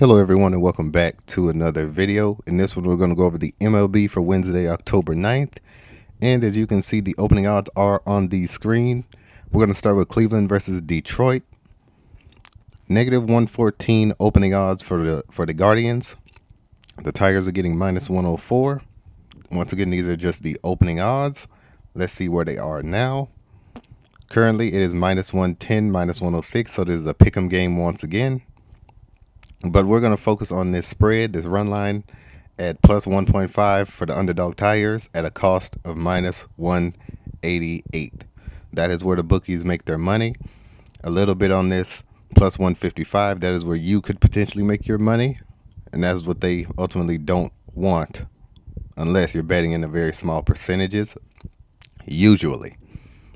Hello everyone and welcome back to another video. In this one we're going to go over the MLB for Wednesday, October 9th. And as you can see, the opening odds are on the screen. We're going to start with Cleveland versus Detroit. -114 opening odds for the Guardians. The Tigers are getting -104. Once again, these are just the opening odds. Let's see where they are now. Currently it is -110, -106, so this is a pick'em game once again. But we're going to focus on this spread, this run line at +1.5 for the underdog Tigers at a cost of -188. That is where the bookies make their money. A little bit on this +155. That is where you could potentially make your money. And that is what they ultimately don't want unless you're betting in the very small percentages. Usually.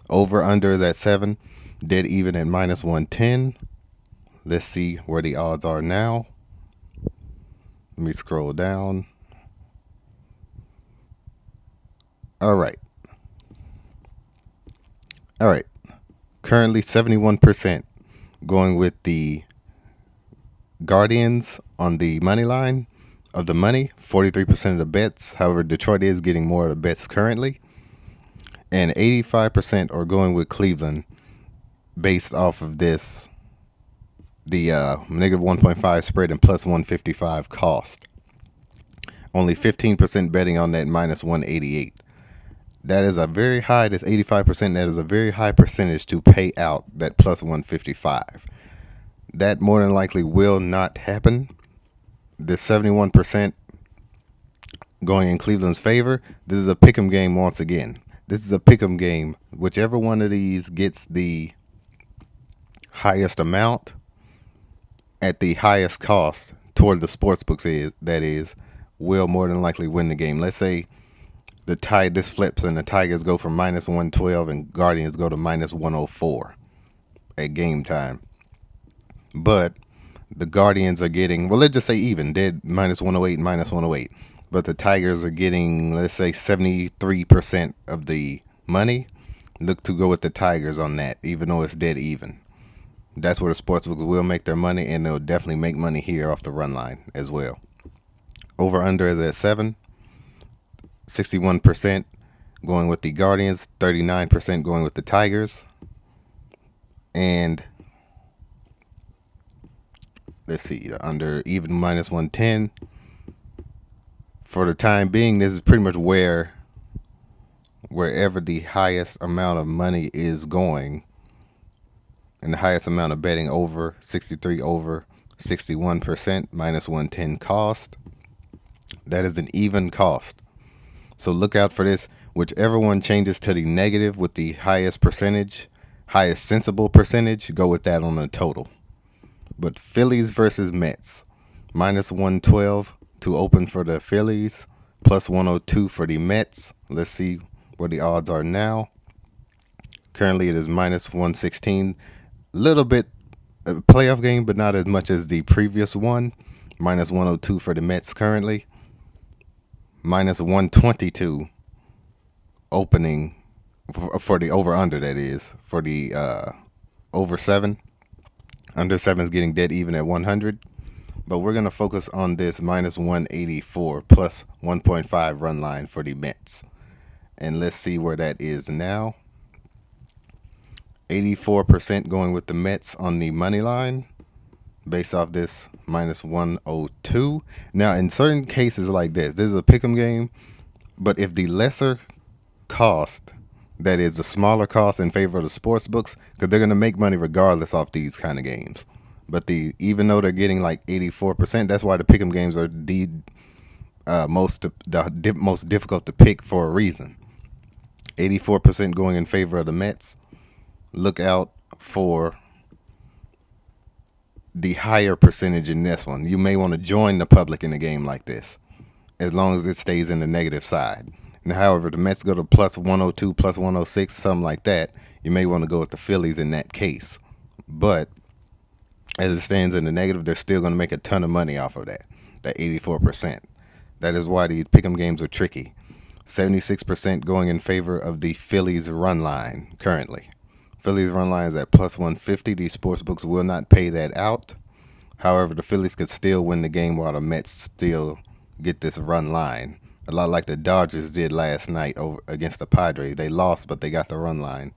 Over under is at 7. Dead even at -110. Let's see where the odds are now. Let me scroll down. All right. Currently 71% going with the Guardians on the money line of the money. 43% of the bets. However, Detroit is getting more of the bets currently. And 85% are going with Cleveland based off of this. The -1.5 spread and +155 cost. Only 15% betting on that -188. That is a very high, this 85%, that is a very high percentage to pay out that +155. That more than likely will not happen. This 71% going in Cleveland's favor. This is a pick'em game once again. This is a pick'em game. Whichever one of these gets the highest amount at the highest cost toward the sports books will more than likely win the game. Let's say this flips and the Tigers go from -112 and Guardians go to -104 at game time. But the Guardians are getting, well, let's just say even, they're -108, -108. But the Tigers are getting, let's say, 73% of the money. Look to go with the Tigers on that, even though it's dead even. That's where the sportsbooks will make their money, and they'll definitely make money here off the run line as well. Over under is at 7. 61% going with the Guardians, 39% going with the Tigers. And let's see, under even -110. For the time being, this is pretty much wherever the highest amount of money is going. And the highest amount of betting over 63 over 61% -110 cost. That is an even cost. So look out for this. Whichever one changes to the negative with the highest percentage, highest sensible percentage, go with that on the total. But Phillies versus Mets, -112 to open for the Phillies, +102 for the Mets. Let's see where the odds are now. Currently it is -116. Little bit playoff game, but not as much as the previous one. -102 for the Mets currently. -122 opening for the over-under, that is. For the over 7. Under 7 is getting dead even at 100. But we're going to focus on this -184 +1.5 run line for the Mets. And let's see where that is now. 84% going with the Mets on the money line based off this -102. Now, in certain cases like this is a pick'em game, but if the lesser cost, that is the smaller cost in favor of the sports books, because they're going to make money regardless of these kind of games. But even though they're getting like 84%, that's why the pick'em games are the most difficult to pick for a reason. 84% going in favor of the Mets. Look out for the higher percentage in this one. You may want to join the public in a game like this, as long as it stays in the negative side. And however, the Mets go to +102, +106, something like that, you may want to go with the Phillies in that case. But as it stands in the negative, they're still going to make a ton of money off of that 84%. That is why these pick'em games are tricky. 76% going in favor of the Phillies run line currently. Phillies run line is at +150. These sports books will not pay that out. However, the Phillies could still win the game while the Mets still get this run line. A lot like the Dodgers did last night over against the Padres. They lost, but they got the run line.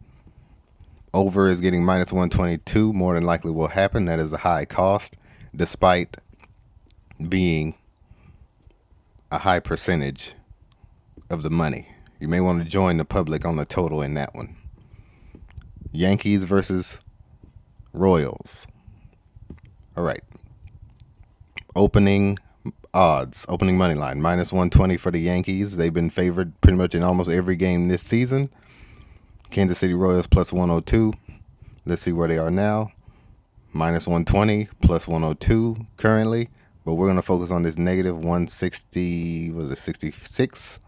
Over is getting minus 122. More than likely will happen. That is a high cost, despite being a high percentage of the money. You may want to join the public on the total in that one. Yankees versus Royals. All right. Opening odds, opening money line, minus 120 for the Yankees. They've been favored pretty much in almost every game this season. Kansas City Royals plus 102. Let's see where they are now. Minus 120, plus 102 currently. But we're going to focus on this negative 160, was it 66?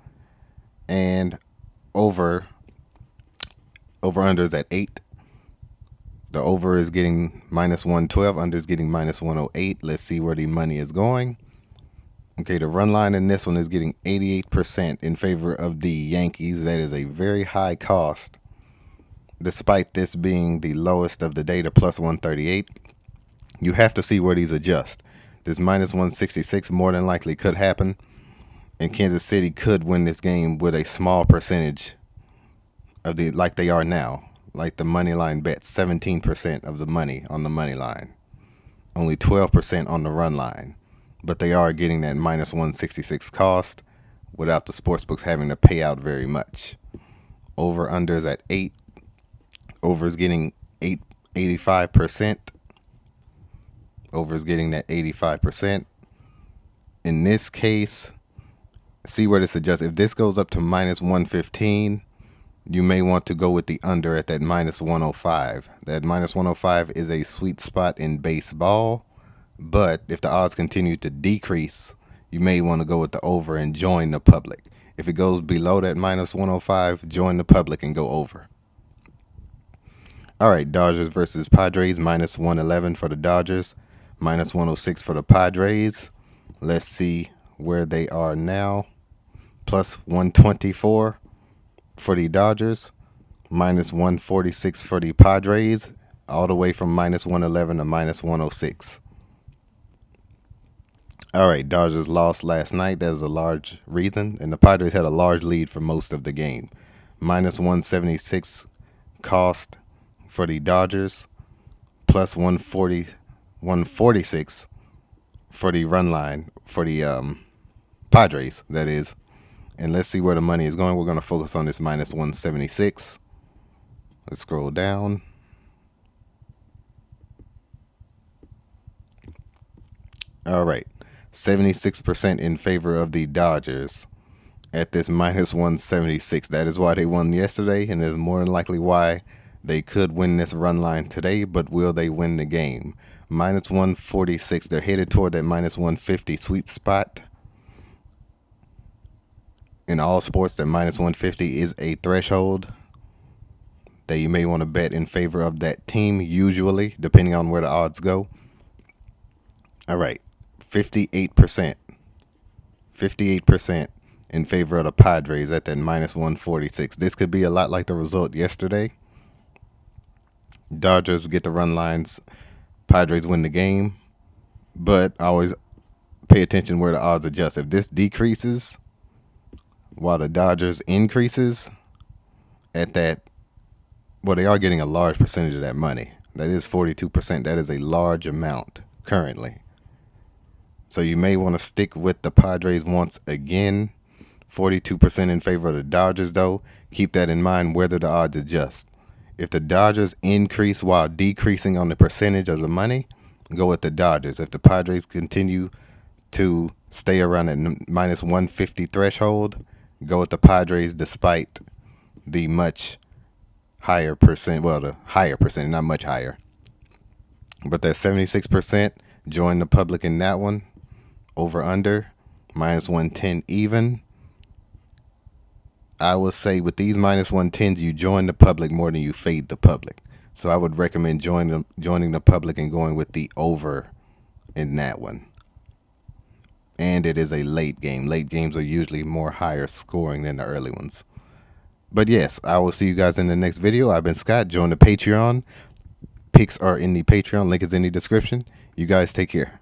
And over under is at 8. The over is getting minus 112. Under is getting minus 108. Let's see where the money is going. Okay, the run line in this one is getting 88% in favor of the Yankees. That is a very high cost, despite this being the lowest of the day, to plus 138. You have to see where these adjust. This minus 166 more than likely could happen, and Kansas City could win this game with a small percentage of the, like they are now. Like the money line bets, 17% of the money on the money line, only 12% on the run line. But they are getting that minus 166 cost without the sportsbooks having to pay out very much. Over under is at 8. Over is getting 85%. Over is getting that 85%. In this case, see where this adjusts. If this goes up to minus 115, you may want to go with the under at that minus 105. That minus 105 is a sweet spot in baseball, but if the odds continue to decrease, you may want to go with the over and join the public. If it goes below that minus 105, join the public and go over. All right, Dodgers versus Padres, minus 111 for the Dodgers, minus 106 for the Padres. Let's see where they are now. Plus 124 for the Dodgers, minus 146 for the Padres, all the way from minus 111 to minus 106. All right, Dodgers lost last night. That is a large reason, and the Padres had a large lead for most of the game. Minus 176 cost for the Dodgers, plus 146 for the run line for the Padres, that is. And let's see where the money is going. We're going to focus on this minus 176. Let's scroll down. All right. 76% in favor of the Dodgers at this minus 176. That is why they won yesterday, and is more than likely why they could win this run line today. But will they win the game? Minus 146. They're headed toward that minus 150 sweet spot. In all sports, that minus 150 is a threshold that you may want to bet in favor of that team, usually, depending on where the odds go. All right, 58%. 58% in favor of the Padres at that minus 146. This could be a lot like the result yesterday. Dodgers get the run lines. Padres win the game. But always pay attention where the odds adjust. If this decreases while the Dodgers increases at that, well, they are getting a large percentage of that money. That is 42%. That is a large amount currently. So you may want to stick with the Padres once again. 42% in favor of the Dodgers, though. Keep that in mind whether the odds adjust. If the Dodgers increase while decreasing on the percentage of the money, go with the Dodgers. If the Padres continue to stay around that minus 150 threshold, go with the Padres despite the much higher percent. Well, the higher percent, not much higher. But that 76%, join the public in that one. Over under, minus 110 even. I would say with these minus 110s, you join the public more than you fade the public. So I would recommend joining the public and going with the over in that one. And it is a late game. Late games are usually more higher scoring than the early ones. But yes, I will see you guys in the next video. I've been Scott. Join the Patreon. Picks are in the Patreon. Link is in the description. You guys take care.